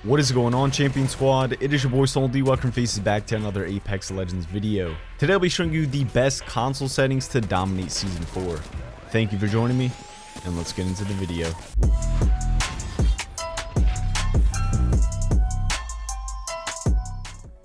What is going on, Champion Squad? It is your boy Sultan. Welcome faces back to another Apex Legends video. Today I'll be showing you the best console settings to dominate Season 4. Thank you for joining me, and let's get into the video.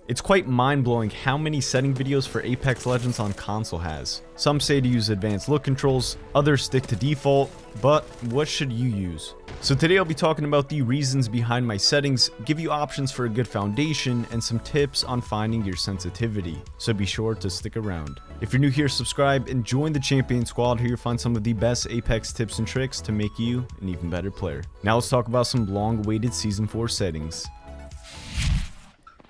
It's quite mind-blowing how many setting videos for Apex Legends on console has. Some say to use advanced look controls, others stick to default, but what should you use? So today I'll be talking about the reasons behind my settings, give you options for a good foundation, and some tips on finding your sensitivity, so be sure to stick around. If you're new here, subscribe and join the Champion Squad. Here you'll find some of the best Apex tips and tricks to make you an even better player. Now let's talk about some long-awaited Season 4 settings.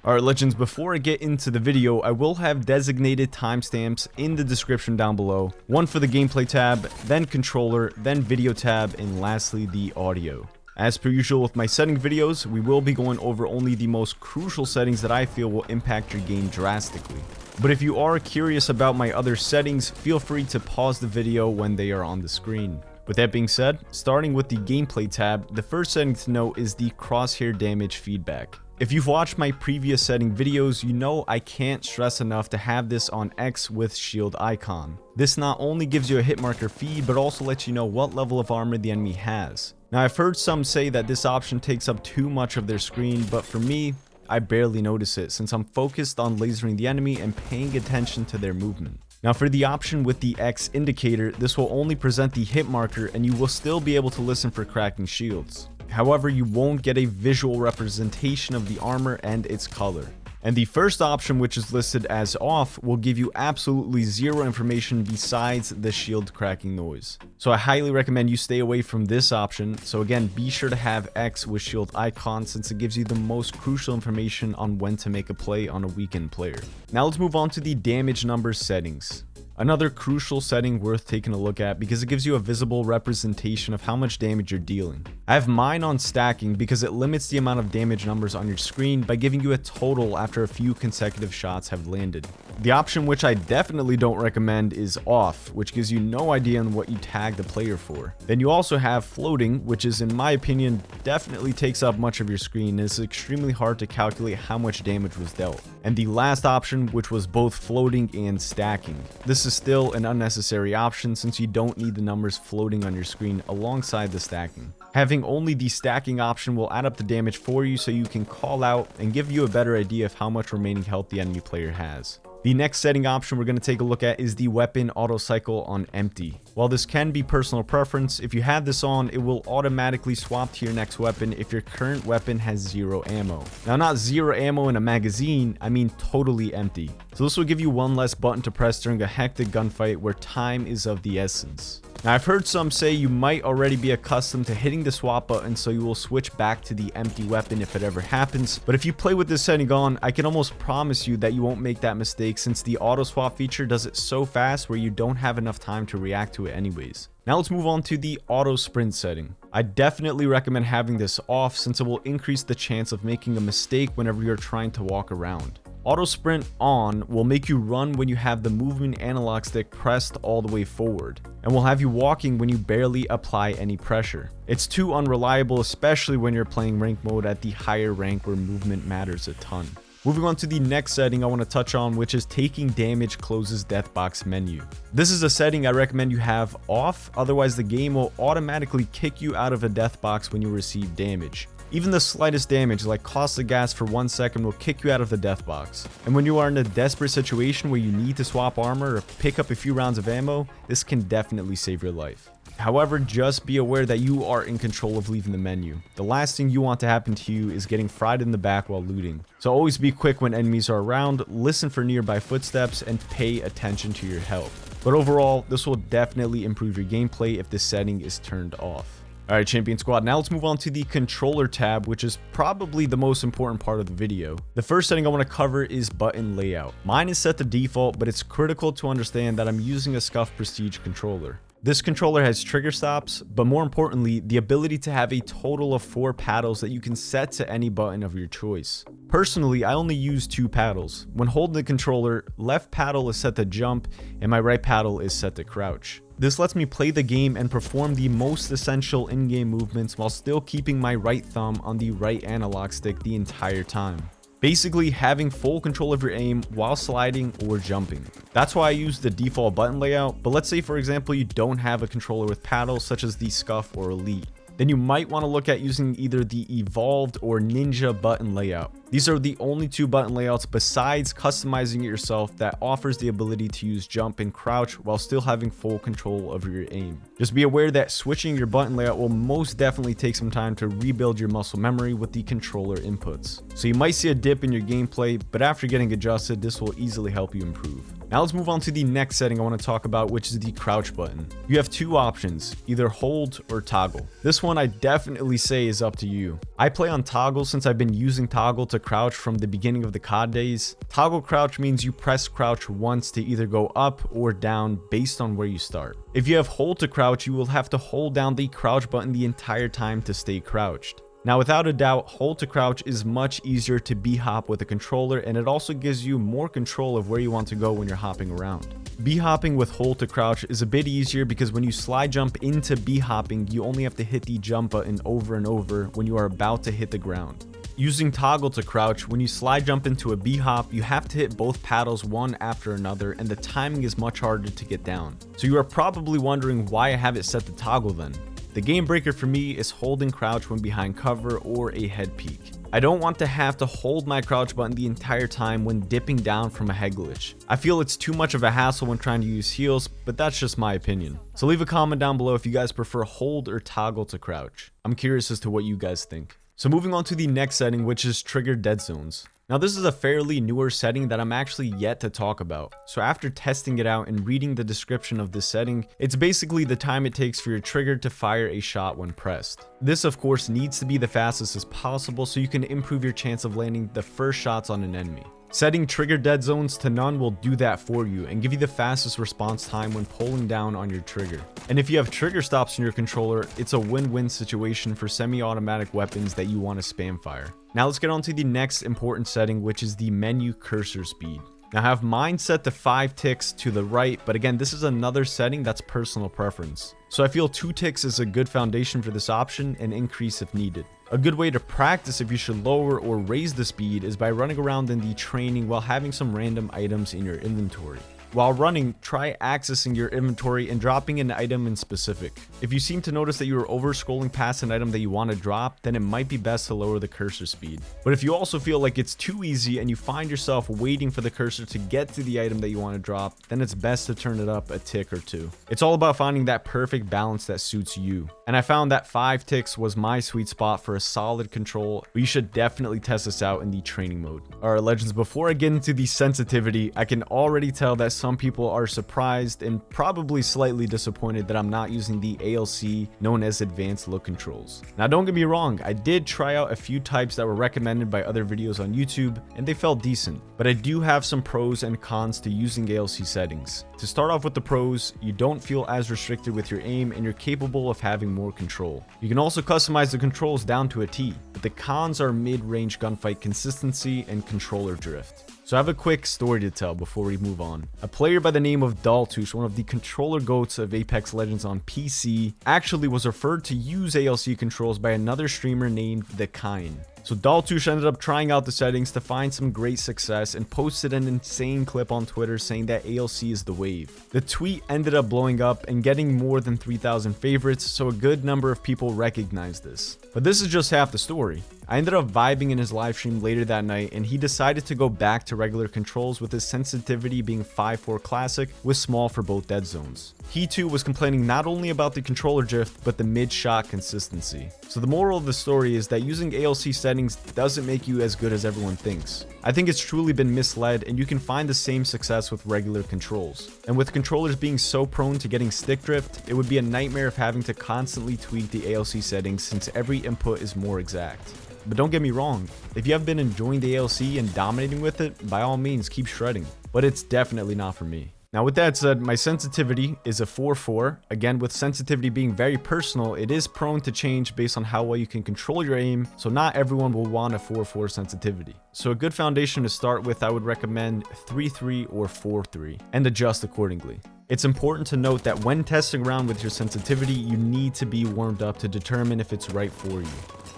Alright Legends, before I get into the video, I will have designated timestamps in the description down below. One for the gameplay tab, then controller, then video tab, and lastly the audio. As per usual with my setting videos, we will be going over only the most crucial settings that I feel will impact your game drastically. But if you are curious about my other settings, feel free to pause the video when they are on the screen. With that being said, starting with the gameplay tab, the first setting to note is the crosshair damage feedback. If you've watched my previous setting videos, you know I can't stress enough to have this on X with shield icon. This not only gives you a hit marker feed, but also lets you know what level of armor the enemy has. Now I've heard some say that this option takes up too much of their screen, but for me, I barely notice it since I'm focused on lasering the enemy and paying attention to their movement. Now for the option with the X indicator, this will only present the hit marker and you will still be able to listen for cracking shields. However, you won't get a visual representation of the armor and its color. And the first option, which is listed as off, will give you absolutely zero information besides the shield cracking noise. So I highly recommend you stay away from this option. So again, be sure to have X with shield icon since it gives you the most crucial information on when to make a play on a weakened player. Now let's move on to the damage numbers settings. Another crucial setting worth taking a look at because it gives you a visible representation of how much damage you're dealing. I have mine on stacking because it limits the amount of damage numbers on your screen by giving you a total after a few consecutive shots have landed. The option which I definitely don't recommend is off, which gives you no idea on what you tag the player for. Then you also have floating, which is in my opinion definitely takes up much of your screen and it's extremely hard to calculate how much damage was dealt. And the last option, which was both floating and stacking. This is still an unnecessary option since you don't need the numbers floating on your screen alongside the stacking. Having only the stacking option will add up the damage for you so you can call out and give you a better idea of how much remaining health the enemy player has. The next setting option we're going to take a look at is the weapon auto cycle on empty. While this can be personal preference, if you have this on, it will automatically swap to your next weapon if your current weapon has zero ammo. Now not zero ammo in a magazine, I mean totally empty. So this will give you one less button to press during a hectic gunfight where time is of the essence. Now I've heard some say you might already be accustomed to hitting the swap button so you will switch back to the empty weapon if it ever happens, but if you play with this setting on, I can almost promise you that you won't make that mistake since the auto swap feature does it so fast where you don't have enough time to react to it anyways. Now let's move on to the auto sprint setting. I definitely recommend having this off since it will increase the chance of making a mistake whenever you're trying to walk around. Auto sprint on will make you run when you have the movement analog stick pressed all the way forward, and will have you walking when you barely apply any pressure. It's too unreliable, especially when you're playing rank mode at the higher rank where movement matters a ton. Moving on to the next setting I want to touch on, which is taking damage closes deathbox menu. This is a setting I recommend you have off, otherwise the game will automatically kick you out of a deathbox when you receive damage. Even the slightest damage, like cost of gas for 1 second, will kick you out of the death box. And when you are in a desperate situation where you need to swap armor or pick up a few rounds of ammo, this can definitely save your life. However, just be aware that you are in control of leaving the menu. The last thing you want to happen to you is getting fried in the back while looting. So always be quick when enemies are around, listen for nearby footsteps, and pay attention to your health. But overall, this will definitely improve your gameplay if this setting is turned off. Alright Champion Squad, now let's move on to the controller tab, which is probably the most important part of the video. The first setting I want to cover is button layout. Mine is set to default, but it's critical to understand that I'm using a Scuff Prestige controller. This controller has trigger stops, but more importantly, the ability to have a total of 4 paddles that you can set to any button of your choice. Personally, I only use 2 paddles. When holding the controller, left paddle is set to jump, and my right paddle is set to crouch. This lets me play the game and perform the most essential in-game movements while still keeping my right thumb on the right analog stick the entire time. Basically having full control of your aim while sliding or jumping. That's why I use the default button layout, but let's say for example you don't have a controller with paddles such as the Scuff or Elite. Then you might want to look at using either the Evolved or Ninja button layout. These are the only two button layouts besides customizing it yourself that offers the ability to use jump and crouch while still having full control over your aim. Just be aware that switching your button layout will most definitely take some time to rebuild your muscle memory with the controller inputs. So you might see a dip in your gameplay, but after getting adjusted, this will easily help you improve. Now let's move on to the next setting I want to talk about, which is the crouch button. You have two options, either hold or toggle. This one I definitely say is up to you. I play on toggle since I've been using toggle to crouch from the beginning of the COD days. Toggle crouch means you press crouch once to either go up or down based on where you start. If you have hold to crouch, you will have to hold down the crouch button the entire time to stay crouched. Now without a doubt, hold to crouch is much easier to b-hop with a controller, and it also gives you more control of where you want to go when you're hopping around. B-hopping with hold to crouch is a bit easier because when you slide jump into b-hopping, you only have to hit the jump button over and over when you are about to hit the ground. Using toggle to crouch, when you slide jump into a b-hop, you have to hit both paddles one after another, and the timing is much harder to get down. So you are probably wondering why I have it set to toggle then. The game breaker for me is holding crouch when behind cover or a head peek. I don't want to have to hold my crouch button the entire time when dipping down from a head glitch. I feel it's too much of a hassle when trying to use heals, but that's just my opinion. So leave a comment down below if you guys prefer hold or toggle to crouch. I'm curious as to what you guys think. So moving on to the next setting, which is trigger dead zones. Now this is a fairly newer setting that I'm actually yet to talk about. So after testing it out and reading the description of this setting, it's basically the time it takes for your trigger to fire a shot when pressed. This of course needs to be the fastest as possible so you can improve your chance of landing the first shots on an enemy. Setting trigger dead zones to none will do that for you and give you the fastest response time when pulling down on your trigger. And if you have trigger stops in your controller, it's a win-win situation for semi-automatic weapons that you want to spam fire. Now let's get on to the next important setting, which is the menu cursor speed. Now I have mine set to 5 ticks to the right, but again, this is another setting that's personal preference. So I feel 2 ticks is a good foundation for this option and increase if needed. A good way to practice if you should lower or raise the speed is by running around in the training while having some random items in your inventory. While running, try accessing your inventory and dropping an item in specific. If you seem to notice that you are over scrolling past an item that you want to drop, then it might be best to lower the cursor speed. But if you also feel like it's too easy and you find yourself waiting for the cursor to get to the item that you want to drop, then it's best to turn it up a tick or 2. It's all about finding that perfect balance that suits you. And I found that 5 ticks was my sweet spot for a solid control, but you should definitely test this out in the training mode. Alright legends, before I get into the sensitivity, I can already tell that some people are surprised and probably slightly disappointed that I'm not using the ALC known as advanced look controls. Now don't get me wrong, I did try out a few types that were recommended by other videos on YouTube and they felt decent, but I do have some pros and cons to using ALC settings. To start off with the pros, you don't feel as restricted with your aim and you're capable of having more control. You can also customize the controls down to a T, but the cons are mid-range gunfight consistency and controller drift. So I have a quick story to tell before we move on. A player by the name of Daltush, one of the controller goats of Apex Legends on PC, actually was referred to use ALC controls by another streamer named The Kine. So Daltush ended up trying out the settings to find some great success and posted an insane clip on Twitter saying that ALC is the wave. The tweet ended up blowing up and getting more than 3,000 favorites, so a good number of people recognized this. But this is just half the story. I ended up vibing in his livestream later that night and he decided to go back to regular controls with his sensitivity being 5.4 classic with small for both dead zones. He too was complaining not only about the controller drift but the mid-shot consistency. So the moral of the story is that using ALC settings doesn't make you as good as everyone thinks. I think it's truly been misled and you can find the same success with regular controls. And with controllers being so prone to getting stick drift, it would be a nightmare of having to constantly tweak the ALC settings since every input is more exact. But don't get me wrong, if you have been enjoying the ALC and dominating with it, by all means keep shredding, but it's definitely not for me. Now with that said, my sensitivity is a 4-4. Again, with sensitivity being very personal, it is prone to change based on how well you can control your aim, so not everyone will want a 4-4 sensitivity. So a good foundation to start with, I would recommend 3-3 or 4-3, and adjust accordingly. It's important to note that when testing around with your sensitivity, you need to be warmed up to determine if it's right for you.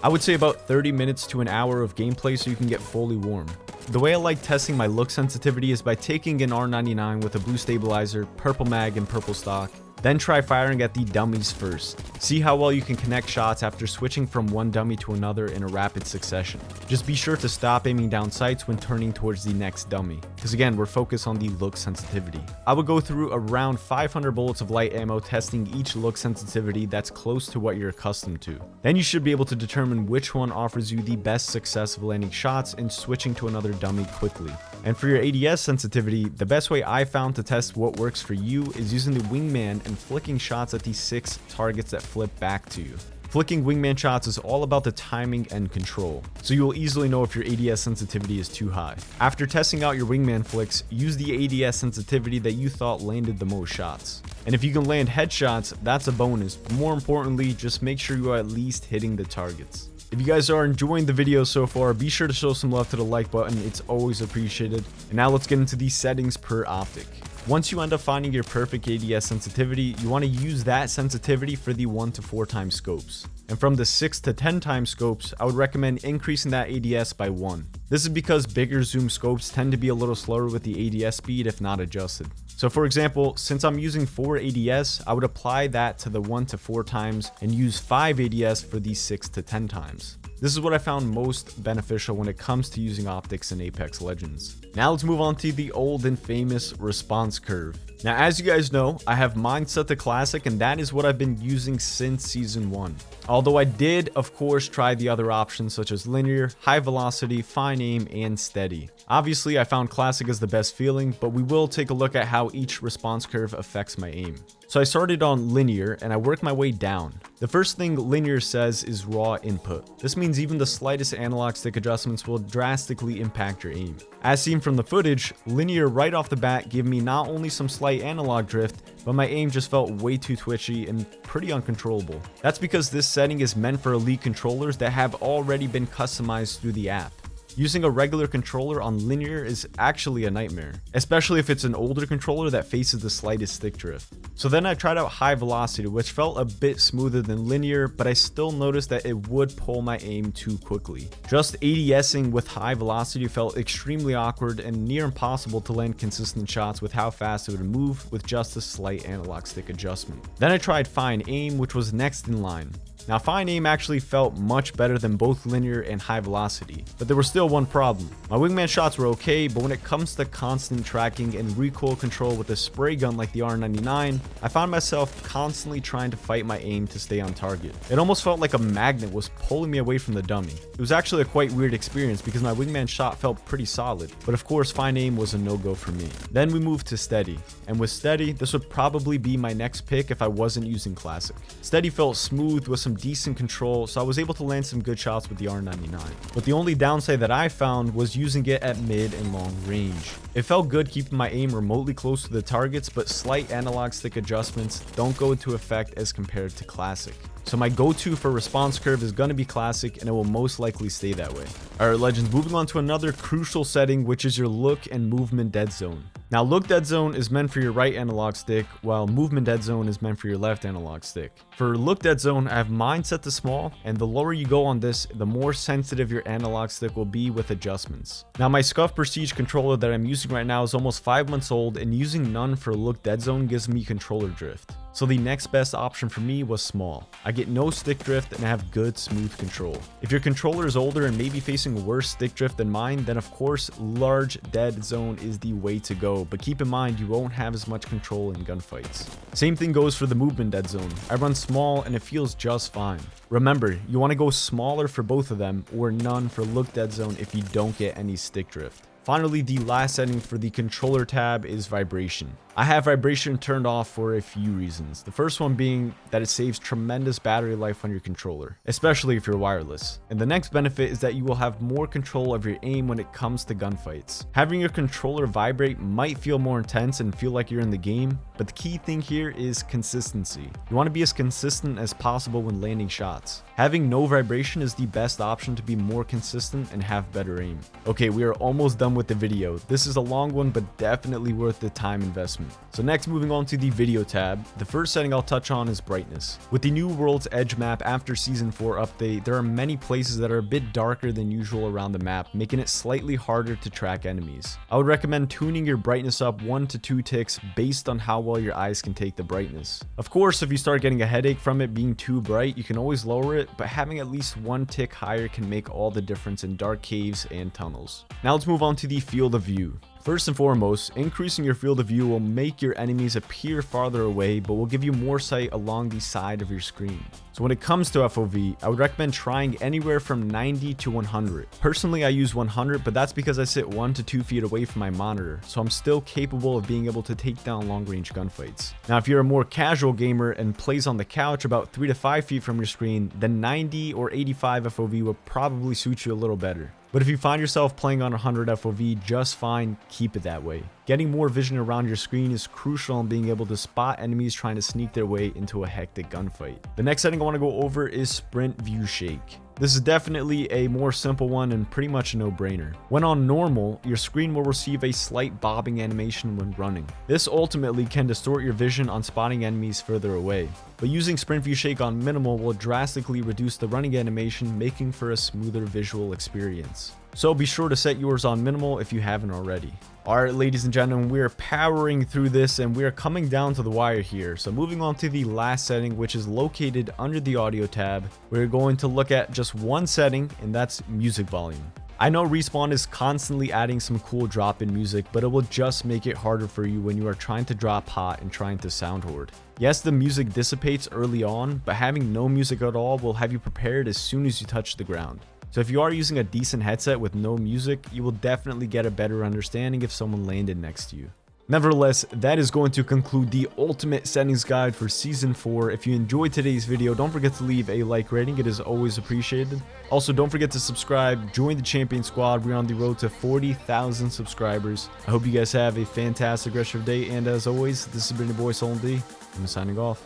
I would say about 30 minutes to an hour of gameplay so you can get fully warm. The way I like testing my look sensitivity is by taking an R99 with a blue stabilizer, purple mag, and purple stock. Then try firing at the dummies first. See how well you can connect shots after switching from one dummy to another in a rapid succession. Just be sure to stop aiming down sights when turning towards the next dummy, because again, we're focused on the look sensitivity. I would go through around 500 bullets of light ammo testing each look sensitivity that's close to what you're accustomed to. Then you should be able to determine which one offers you the best success of landing shots and switching to another dummy quickly. And for your ADS sensitivity, the best way I found to test what works for you is using the wingman and flicking shots at these 6 targets that flip back to you. Flicking wingman shots is all about the timing and control, so you will easily know if your ADS sensitivity is too high. After testing out your wingman flicks, use the ADS sensitivity that you thought landed the most shots. And if you can land headshots, that's a bonus, but more importantly, just make sure you are at least hitting the targets. If you guys are enjoying the video so far, be sure to show some love to the like button, it's always appreciated. And now let's get into the settings per optic. Once you end up finding your perfect ADS sensitivity, you want to use that sensitivity for the 1 to 4 times scopes. And from the 6 to 10 times scopes, I would recommend increasing that ADS by 1. This is because bigger zoom scopes tend to be a little slower with the ADS speed if not adjusted. So for example, since I'm using 4 ADS, I would apply that to the 1 to 4 times and use 5 ADS for the 6 to 10 times. This is what I found most beneficial when it comes to using optics in Apex Legends. Now let's move on to the old and famous response curve. Now as you guys know, I have mine set to classic, and that is what I've been using since season 1. Although I did of course try the other options such as linear, high velocity, fine aim, and steady. Obviously I found classic as the best feeling, but we will take a look at how each response curve affects my aim. So I started on linear and I worked my way down. The first thing linear says is raw input. This means even the slightest analog stick adjustments will drastically impact your aim. As seen from the footage, linear right off the bat gave me not only some slight analog drift, but my aim just felt way too twitchy and pretty uncontrollable. That's because this setting is meant for elite controllers that have already been customized through the app. Using a regular controller on linear is actually a nightmare, especially if it's an older controller that faces the slightest stick drift. So then I tried out high velocity, which felt a bit smoother than linear, but I still noticed that it would pull my aim too quickly. Just ADSing with high velocity felt extremely awkward and near impossible to land consistent shots with how fast it would move with just a slight analog stick adjustment. Then I tried fine aim, which was next in line. Now fine aim actually felt much better than both linear and high velocity, but there was still one problem. My wingman shots were okay, but when it comes to constant tracking and recoil control with a spray gun like the R99, I found myself constantly trying to fight my aim to stay on target. It almost felt like a magnet was pulling me away from the dummy. It was actually a quite weird experience because my wingman shot felt pretty solid, but of course fine aim was a no-go for me. Then we moved to steady, and with steady, this would probably be my next pick if I wasn't using classic. Steady felt smooth with some decent control, so I was able to land some good shots with the R99. But the only downside that I found was using it at mid and long range. It felt good keeping my aim remotely close to the targets, but slight analog stick adjustments don't go into effect as compared to classic. So my go-to for response curve is going to be classic, and it will most likely stay that way. Alright legends, moving on to another crucial setting, which is your look and movement dead zone. Now look dead zone is meant for your right analog stick, while movement dead zone is meant for your left analog stick. For look dead zone, I have mine set to small, and the lower you go on this, the more sensitive your analog stick will be with adjustments. Now my Scuff Prestige controller that I'm using right now is almost 5 months old, and using none for look dead zone gives me controller drift. So the next best option for me was small. I get no stick drift and I have good smooth control. If your controller is older and maybe facing worse stick drift than mine, then of course large dead zone is the way to go, but keep in mind you won't have as much control in gunfights. Same thing goes for the movement dead zone. I run small and it feels just fine. Remember, you want to go smaller for both of them or none for look dead zone if you don't get any stick drift. Finally, the last setting for the controller tab is vibration. I have vibration turned off for a few reasons. The first one being that it saves tremendous battery life on your controller, especially if you're wireless. And the next benefit is that you will have more control of your aim when it comes to gunfights. Having your controller vibrate might feel more intense and feel like you're in the game, but the key thing here is consistency. You want to be as consistent as possible when landing shots. Having no vibration is the best option to be more consistent and have better aim. Okay, we are almost done with the video. This is a long one, but definitely worth the time investment. So next, moving on to the video tab, the first setting I'll touch on is brightness. With the new World's Edge map after Season 4 update, there are many places that are a bit darker than usual around the map, making it slightly harder to track enemies. I would recommend tuning your brightness up 1 to 2 ticks based on how well your eyes can take the brightness. Of course, if you start getting a headache from it being too bright, you can always lower it, but having at least 1 tick higher can make all the difference in dark caves and tunnels. Now let's move on to the field of view. First and foremost, increasing your field of view will make your enemies appear farther away, but will give you more sight along the side of your screen. So when it comes to FOV, I would recommend trying anywhere from 90 to 100. Personally, I use 100, but that's because I sit 1 to 2 feet away from my monitor, so I'm still capable of being able to take down long-range gunfights. Now, if you're a more casual gamer and plays on the couch about 3 to 5 feet from your screen, then 90 or 85 FOV will probably suit you a little better. But if you find yourself playing on 100 FOV just fine, keep it that way. Getting more vision around your screen is crucial in being able to spot enemies trying to sneak their way into a hectic gunfight. The next setting I want to go over is Sprint View Shake. This is definitely a more simple one and pretty much a no-brainer. When on normal, your screen will receive a slight bobbing animation when running. This ultimately can distort your vision on spotting enemies further away. But using Sprint View Shake on minimal will drastically reduce the running animation, making for a smoother visual experience. So be sure to set yours on minimal if you haven't already. Alright, ladies and gentlemen, we are powering through this and we are coming down to the wire here. So moving on to the last setting, which is located under the audio tab, we're going to look at just one setting, and that's music volume. I know Respawn is constantly adding some cool drop-in music, but it will just make it harder for you when you are trying to drop hot and trying to sound hoard. Yes, the music dissipates early on, but having no music at all will have you prepared as soon as you touch the ground. So if you are using a decent headset with no music, you will definitely get a better understanding if someone landed next to you. Nevertheless, that is going to conclude the ultimate settings guide for Season 4. If you enjoyed today's video, don't forget to leave a like rating. It is always appreciated. Also, don't forget to subscribe, join the champion squad. We're on the road to 40,000 subscribers. I hope you guys have a fantastic rest of your day. And as always, this has been your boy Sultan. I'm signing off.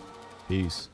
Peace.